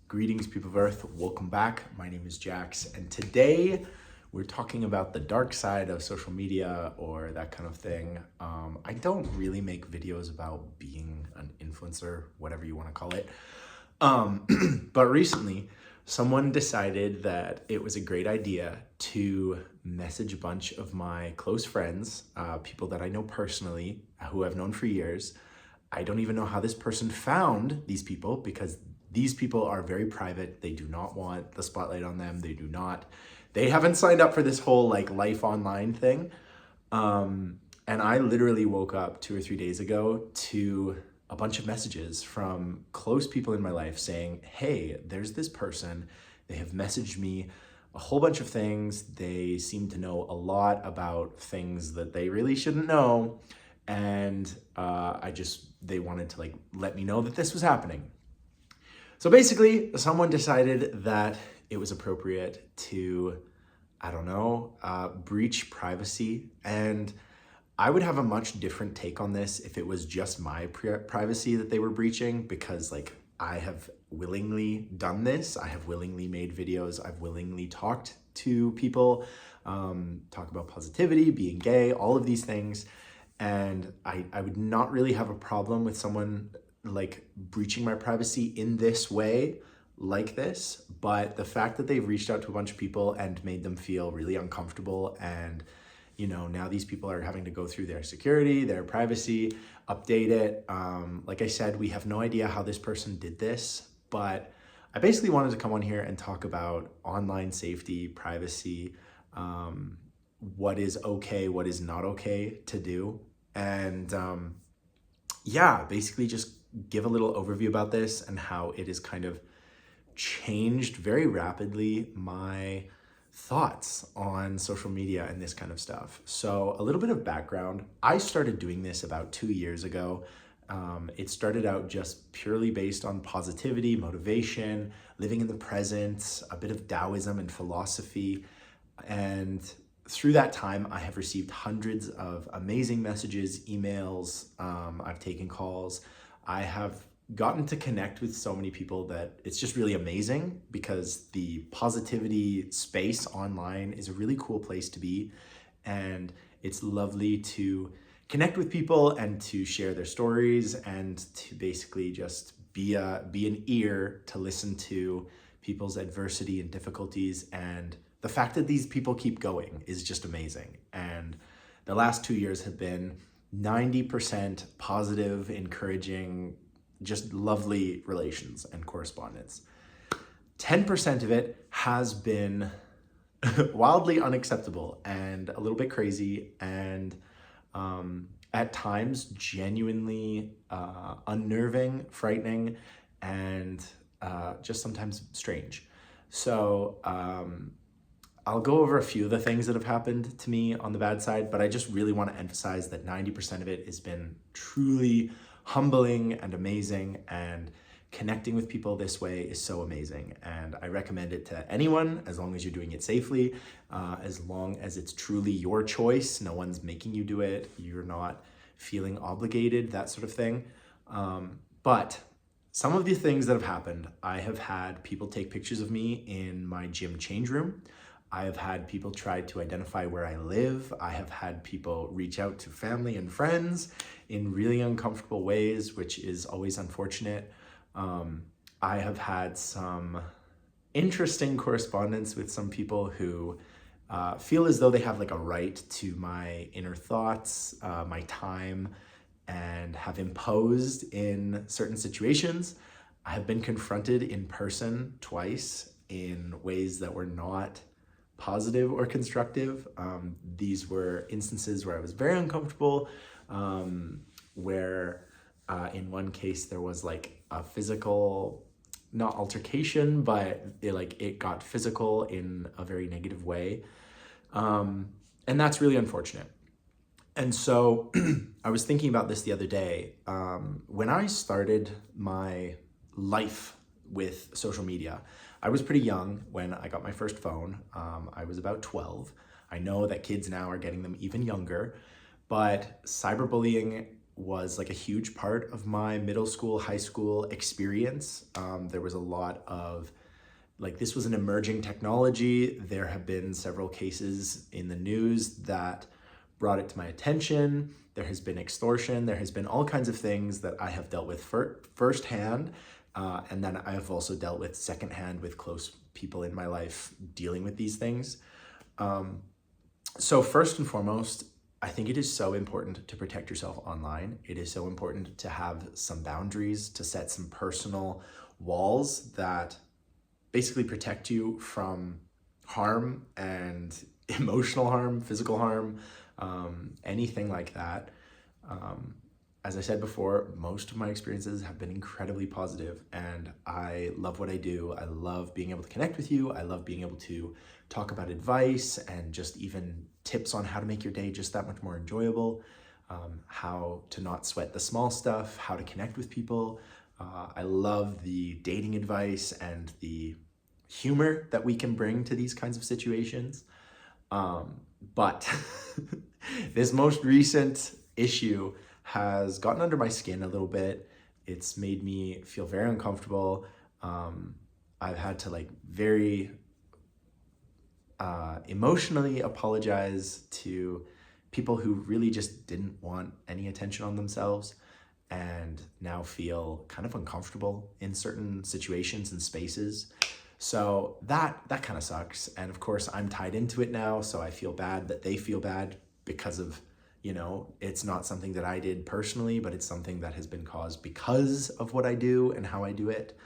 Greetings, people of Earth. Welcome back. My name is Jax, and today we're talking about the dark side of social media or that kind of thing. I don't really make videos about being an influencer, whatever you want to call it. But recently, someone decided that it was a great idea to message a bunch of my close friends, people that I know personally, who I've known for years. I don't even know how this person found these people because these people are very private. They do not want the spotlight on them. They haven't signed up for this whole like life online thing. And I literally woke up 2 or 3 days ago to a bunch of messages from close people in my life saying, hey, there's this person. They have messaged me a whole bunch of things. They seem to know a lot about things that they really shouldn't know. And they wanted to like let me know that this was happening. So basically, someone decided that it was appropriate to, breach privacy. And I would have a much different take on this if it was just my privacy that they were breaching, because like I have willingly done this. I have willingly made videos. I've willingly talked to people, talk about positivity, being gay, all of these things. And I would not really have a problem with someone like breaching my privacy in this way, like this. But the fact that they've reached out to a bunch of people and made them feel really uncomfortable, and now these people are having to go through their security, their privacy, update it. Like I said, we have no idea how this person did this, but I basically wanted to come on here and talk about online safety, privacy, what is okay, what is not okay to do. And basically just give a little overview about this and how it has kind of changed very rapidly my thoughts on social media and this kind of stuff. So a little bit of background. I started doing this about 2 years ago. It started out just purely based on positivity, motivation, living in the present, a bit of Taoism and philosophy. And through that time, I have received hundreds of amazing messages, emails. I've taken calls. I have gotten to connect with so many people that it's just really amazing, because the positivity space online is a really cool place to be. And it's lovely to connect with people and to share their stories and to basically just be an ear to listen to people's adversity and difficulties. And the fact that these people keep going is just amazing. And the last 2 years have been 90% positive, encouraging, just lovely relations and correspondence. 10% of it has been wildly unacceptable and a little bit crazy, and at times genuinely unnerving, frightening, and just sometimes strange. So I'll go over a few of the things that have happened to me on the bad side, but I just really want to emphasize that 90% of it has been truly humbling and amazing, and connecting with people this way is so amazing. And I recommend it to anyone, as long as you're doing it safely, as long as it's truly your choice. No one's making you do it. You're not feeling obligated, that sort of thing. But some of the things that have happened, I have had people take pictures of me in my gym change room. I have had people try to identify where I live. I have had people reach out to family and friends in really uncomfortable ways, which is always unfortunate. I have had some interesting correspondence with some people who feel as though they have like a right to my inner thoughts, my time, and have imposed in certain situations. I have been confronted in person twice in ways that were not positive or constructive. These were instances where I was very uncomfortable, where in one case there was like a physical, not altercation, but it got physical in a very negative way. And that's really unfortunate. And so I was thinking about this the other day. When I started my life with social media, I was pretty young when I got my first phone. I was about 12. I know that kids now are getting them even younger, but cyberbullying was like a huge part of my middle school, high school experience. There was a lot of like, this was an emerging technology. There have been several cases in the news that brought it to my attention. There has been extortion. There has been all kinds of things that I have dealt with firsthand. And then I have also dealt with secondhand with close people in my life dealing with these things. So first and foremost, I think it is so important to protect yourself online. It is so important to have some boundaries, to set some personal walls that basically protect you from harm and emotional harm, physical harm, anything like that. As I said before, most of my experiences have been incredibly positive, and I love what I do. I love being able to connect with you. I love being able to talk about advice and just even tips on how to make your day just that much more enjoyable, how to not sweat the small stuff, how to connect with people. I love the dating advice and the humor that we can bring to these kinds of situations. But this most recent issue has gotten under my skin a little bit. It's made me feel very uncomfortable. I've had to like very emotionally apologize to people who really just didn't want any attention on themselves and now feel kind of uncomfortable in certain situations and spaces. So that kind of sucks. And of course I'm tied into it now, so I feel bad that they feel bad because of, it's not something that I did personally, but it's something that has been caused because of what I do and how I do it.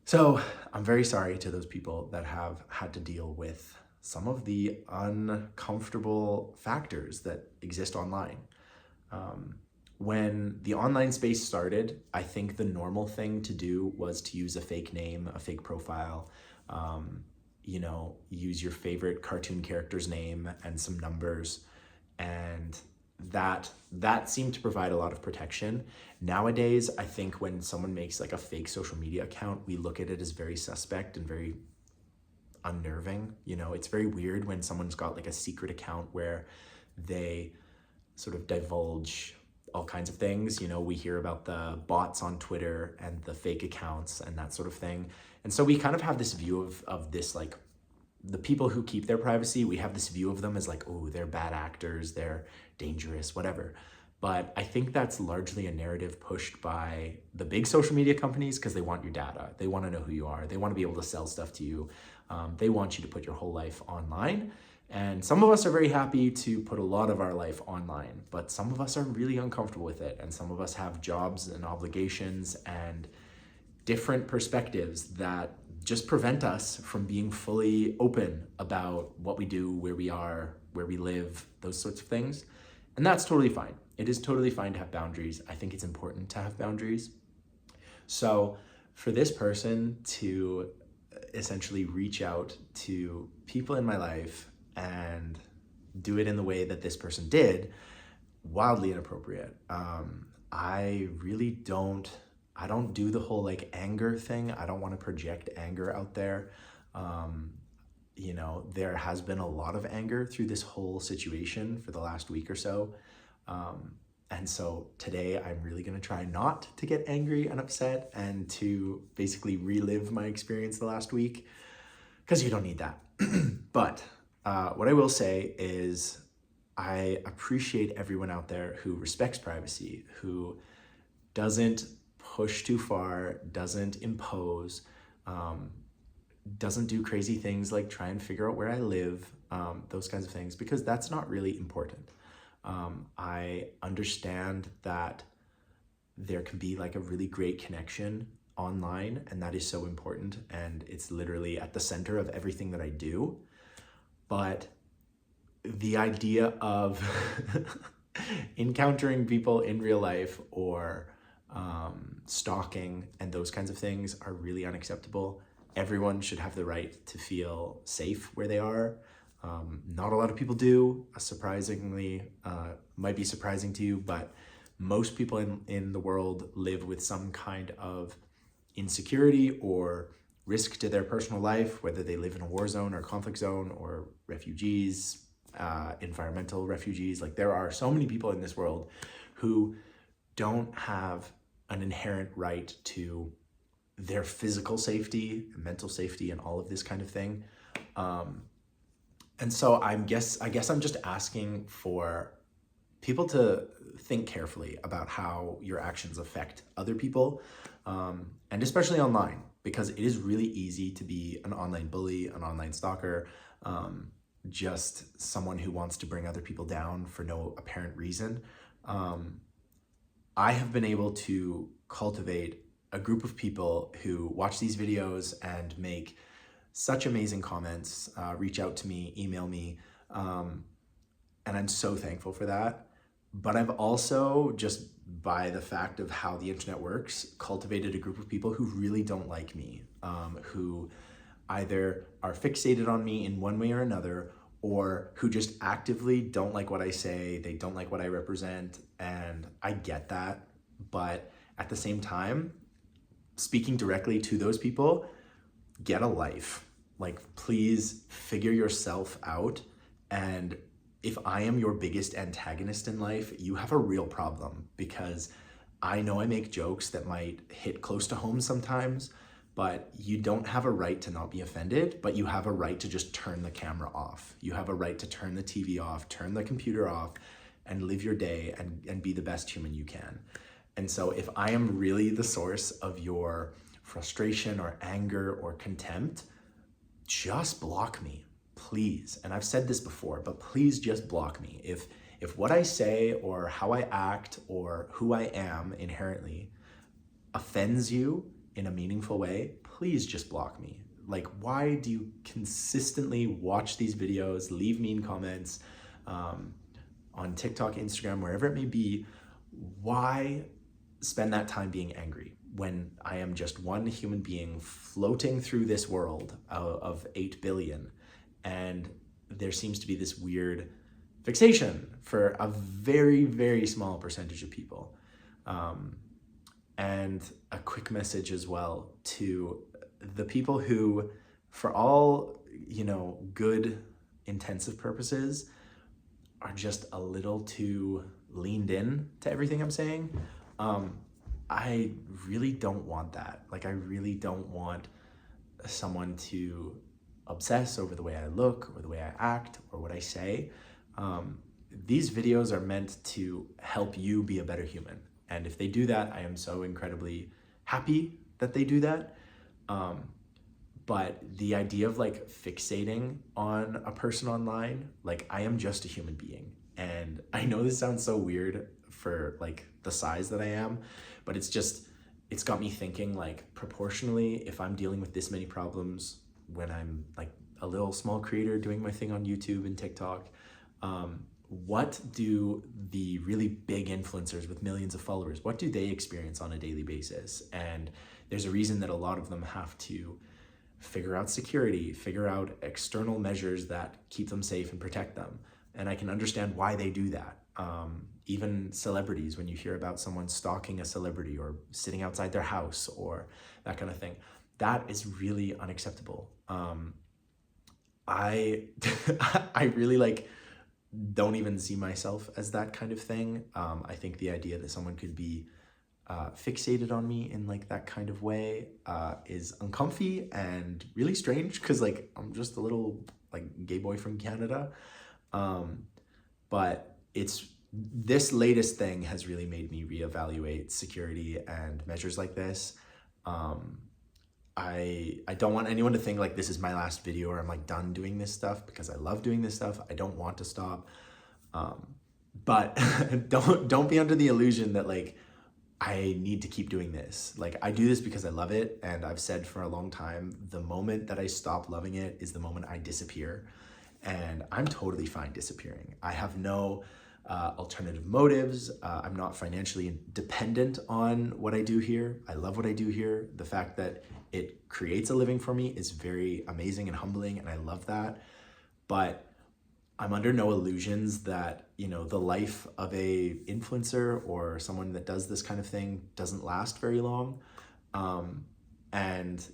So I'm very sorry to those people that have had to deal with some of the uncomfortable factors that exist online. When the online space started, I think the normal thing to do was to use a fake name, a fake profile, use your favorite cartoon character's name and some numbers. And that seemed to provide a lot of protection. Nowadays, I think when someone makes like a fake social media account, we look at it as very suspect and very unnerving. It's very weird when someone's got like a secret account where they sort of divulge all kinds of things. We hear about the bots on Twitter and the fake accounts and that sort of thing. And so we kind of have this view of this, like, the people who keep their privacy, we have this view of them as like, oh, they're bad actors, they're dangerous, whatever. But I think that's largely a narrative pushed by the big social media companies because they want your data. They want to know who you are. They want to be able to sell stuff to you. They want you to put your whole life online. And some of us are very happy to put a lot of our life online, but some of us are really uncomfortable with it. And some of us have jobs and obligations and different perspectives that just prevent us from being fully open about what we do, where we are, where we live, those sorts of things. And that's totally fine. It is totally fine to have boundaries. I think it's important to have boundaries. So for this person to essentially reach out to people in my life and do it in the way that this person did, wildly inappropriate. I really don't do the whole like anger thing. I don't want to project anger out there. There has been a lot of anger through this whole situation for the last week or so. And so today I'm really going to try not to get angry and upset and to basically relive my experience the last week, because you don't need that. But what I will say is I appreciate everyone out there who respects privacy, who doesn't push too far, doesn't impose, doesn't do crazy things like try and figure out where I live, those kinds of things, because that's not really important. I understand that there can be like a really great connection online, and that is so important, and it's literally at the center of everything that I do. But the idea of encountering people in real life or stalking and those kinds of things are really unacceptable. Everyone should have the right to feel safe where they are. Not a lot of people do, surprisingly, might be surprising to you, but most people in the world live with some kind of insecurity or risk to their personal life, whether they live in a war zone or conflict zone or refugees, environmental refugees. Like, there are so many people in this world who don't have an inherent right to their physical safety, mental safety, and all of this kind of thing. And so I guess I'm just asking for people to think carefully about how your actions affect other people, and especially online, because it is really easy to be an online bully, an online stalker, just someone who wants to bring other people down for no apparent reason. I have been able to cultivate a group of people who watch these videos and make such amazing comments, reach out to me, email me, and I'm so thankful for that. But I've also, just by the fact of how the internet works, cultivated a group of people who really don't like me, who either are fixated on me in one way or another, or who just actively don't like what I say, they don't like what I represent, and I get that. But at the same time, speaking directly to those people, get a life. Like, please figure yourself out. And if I am your biggest antagonist in life, you have a real problem, because I know I make jokes that might hit close to home sometimes, but you don't have a right to not be offended, but you have a right to just turn the camera off. You have a right to turn the TV off, turn the computer off, and live your day and be the best human you can. And so if I am really the source of your frustration or anger or contempt, just block me, please. And I've said this before, but please just block me. If what I say or how I act or who I am inherently offends you in a meaningful way, please just block me. Like, why do you consistently watch these videos, leave mean comments on TikTok, Instagram, wherever it may be? Why spend that time being angry when I am just one human being floating through this world of 8 billion, and there seems to be this weird fixation for a very, very small percentage of people. And a quick message as well to the people who, for all, good intensive purposes, are just a little too leaned in to everything I'm saying. I really don't want that. Like, I really don't want someone to obsess over the way I look or the way I act or what I say. These videos are meant to help you be a better human. And if they do that, I am so incredibly happy that they do that. But the idea of like fixating on a person online, like, I am just a human being. And I know this sounds so weird for like the size that I am, but it's got me thinking, like, proportionally, if I'm dealing with this many problems when I'm like a little small creator doing my thing on YouTube and TikTok, what do the really big influencers with millions of followers, what do they experience on a daily basis? And there's a reason that a lot of them have to figure out security, figure out external measures that keep them safe and protect them. And I can understand why they do that. Even celebrities, when you hear about someone stalking a celebrity or sitting outside their house or that kind of thing, that is really unacceptable. I really don't even see myself as that kind of thing. I think the idea that someone could be fixated on me in like that kind of way is uncomfy and really strange, because like I'm just a little like gay boy from Canada. But this latest thing has really made me reevaluate security and measures like this. I don't want anyone to think like this is my last video or I'm like done doing this stuff, because I love doing this stuff. I don't want to stop. But don't be under the illusion that like I need to keep doing this. Like, I do this because I love it, and I've said for a long time, the moment that I stop loving it is the moment I disappear. And I'm totally fine disappearing. I have no alternative motives. I'm not financially dependent on what I do here. I love what I do here. The fact that it creates a living for me is very amazing and humbling, and I love that. But I'm under no illusions that, the life of a influencer or someone that does this kind of thing doesn't last very long. And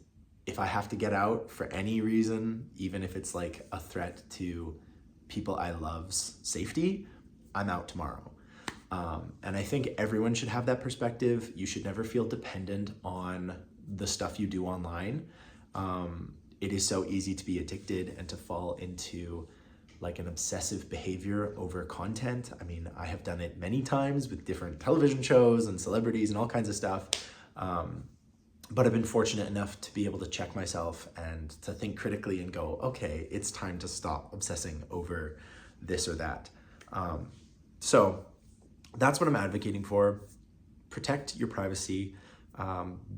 if I have to get out for any reason, even if it's like a threat to people I love's safety, I'm out tomorrow. And I think everyone should have that perspective. You should never feel dependent on the stuff you do online. It is so easy to be addicted and to fall into like an obsessive behavior over content. I mean, I have done it many times with different television shows and celebrities and all kinds of stuff. But I've been fortunate enough to be able to check myself and to think critically and go, okay, it's time to stop obsessing over this or that. So that's what I'm advocating for. Protect your privacy.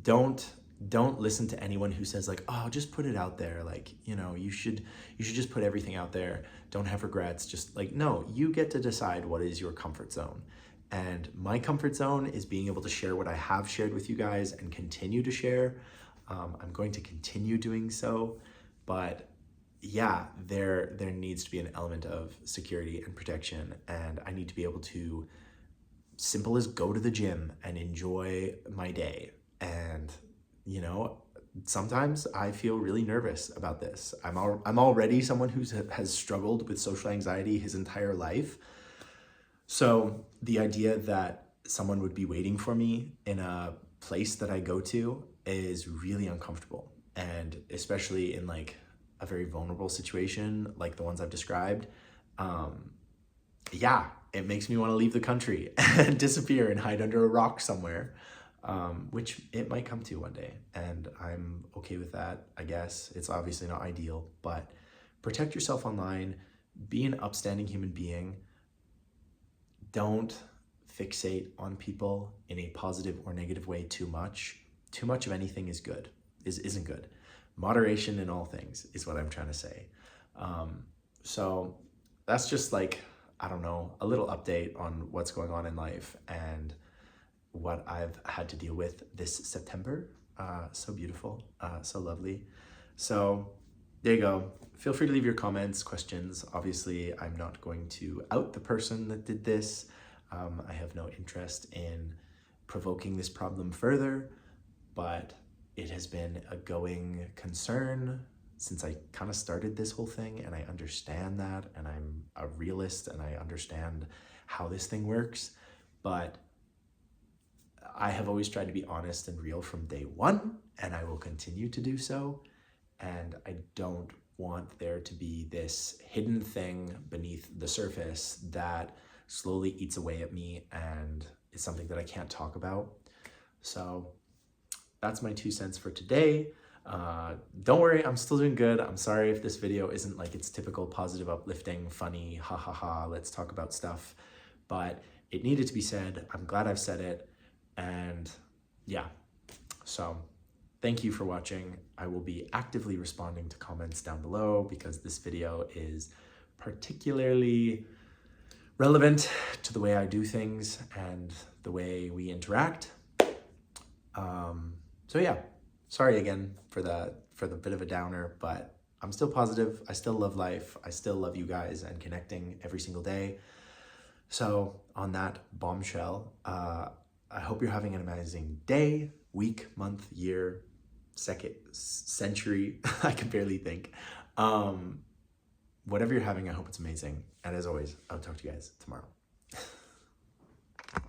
Don't listen to anyone who says like, oh, just put it out there. Like, you know, you should just put everything out there. Don't have regrets. Just like, no, you get to decide what is your comfort zone. And my comfort zone is being able to share what I have shared with you guys and continue to share. I'm going to continue doing so, but yeah, there needs to be an element of security and protection, and I need to be able to, simple as go to the gym and enjoy my day. And you know, sometimes I feel really nervous about this. I'm already someone who has struggled with social anxiety his entire life. So the idea that someone would be waiting for me in a place that I go to is really uncomfortable. And especially in like a very vulnerable situation like the ones I've described, yeah, it makes me want to leave the country and disappear and hide under a rock somewhere, which it might come to one day. And I'm okay with that, I guess. It's obviously not ideal, but protect yourself online, be an upstanding human being. Don't fixate on people in a positive or negative way too much. Too much of anything isn't good. Moderation in all things is what I'm trying to say. So that's just like, I don't know, a little update on what's going on in life and what I've had to deal with this September. So beautiful, so lovely. So there you go. Feel free to leave your comments, questions. Obviously, I'm not going to out the person that did this. I have no interest in provoking this problem further, but it has been a going concern since I kind of started this whole thing, and I understand that, and I'm a realist and I understand how this thing works, but I have always tried to be honest and real from day one, and I will continue to do so. And I don't want there to be this hidden thing beneath the surface that slowly eats away at me and is something that I can't talk about. So that's my 2 cents for today. Don't worry, I'm still doing good. I'm sorry if this video isn't like its typical positive, uplifting, funny, ha ha ha, let's talk about stuff, but it needed to be said. I'm glad I've said it. And yeah, so thank you for watching. I will be actively responding to comments down below because this video is particularly relevant to the way I do things and the way we interact. So yeah, sorry again for the bit of a downer, but I'm still positive. I still love life. I still love you guys and connecting every single day. So on that bombshell, I hope you're having an amazing day, week, month, year, second, century. I can barely think. Whatever you're having, I hope it's amazing. And as always, I'll talk to you guys tomorrow.